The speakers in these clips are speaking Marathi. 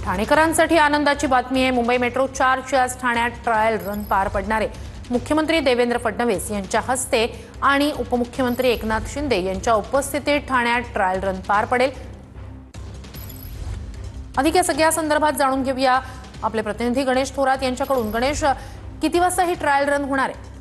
ठाणेकरांसाठी आनंदाची बातमी आहे। मुंबई मेट्रो 4ची आज ठाण्यात ट्रायल रन पार पडणार आहे। मुख्यमंत्री देवेंद्र फडणवीस यांच्या हस्ते आणि उपमुख्यमंत्री एकनाथ शिंदे यांच्या उपस्थितीत ठाण्यात ट्रायल रन पार पडेल। अधिक या सगळ्या संदर्भात जाणून घेऊया आपले प्रतिनिधी गणेश थोरात यांच्याकडून। गणेश, किती वाजता ही ट्रायल रन होणार आहे?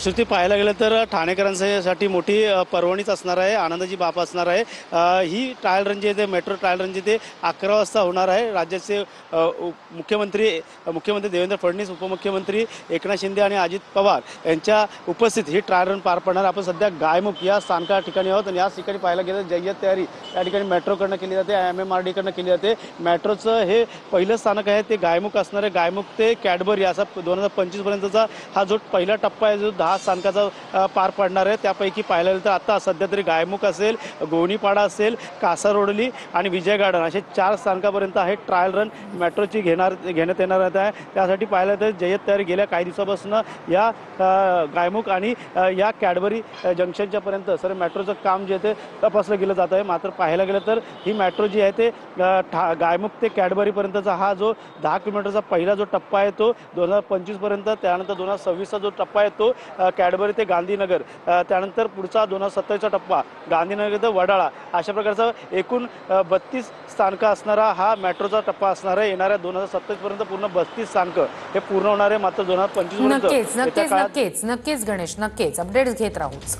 श्रुती, पाहायला गेलं तर ठाणेकरांसाठी मोठी पर्वणीच असणार आहे, आनंदाची बाब असणार आहे। ही ट्रायल रन जी आहे ते मेट्रो ट्रायल रन जी ते 11 वाजता होणार आहे। राज्याचे मुख्यमंत्री देवेंद्र फडणवीस, उपमुख्यमंत्री एकनाथ शिंदे आणि अजित पवार यांच्या उपस्थित ही ट्रायल रन पार पडणार। आपण सध्या गायमुख या स्थानका ठिकाणी आहोत आणि याच ठिकाणी पाहायला गेलं जय्यत तयारी या ठिकाणी मेट्रोकडनं केली जाते, MMRDकडनं केली जाते। मेट्रोचं हे पहिलं स्थानक आहे ते गायमुख असणार आहे। गायमुख ते कॅडबरी असा 2025 पर्यंतचा हा जो पहिला टप्पा आहे जो 10 स्थानकाचा पार पडणार आहे। त्यापैकी पाहायला गेलं तर आता सध्या तरी गायमुख असेल, गोवणीपाडा असेल, कासारोडली आणि विजय गार्डन असे 4 स्थानकापर्यंत आहे ट्रायल रन मेट्रोची घेण्यात येणार आहे। त्यासाठी पाहायला तर जय्यत तयारी गेल्या काही दिवसापासून या गायमुख आणि या कॅडबरी जंक्शनच्या पर्यंत सर मेट्रोचं काम जे ते तपासलं गेलं जात आहे। मात्र पाहायला गेलं तर ही मेट्रो जी आहे ते गायमुख ते कॅडबरीपर्यंतचा हा जो 10 किलोमीटरचा पहिला जो टप्पा आहे तो 2025 पर्यंत, त्यानंतर 2026चा जो टप्पा आहे तो कॅडबरी ते गांधीनगर, त्यानंतर पुढचा 2027चा टप्पा गांधीनगर ते वडाळा, अशा प्रकारचा एकूण 32 स्थानकं असणारा हा मेट्रोचा टप्पा असणार आहे। येणाऱ्या 2027 पर्यंत पूर्ण 32 स्थानकं हे पूर्ण होणार आहे। मात्र 2025 पर्यंत नक्कीच गणेश, नक्कीच अपडेट्स घेत राहूच।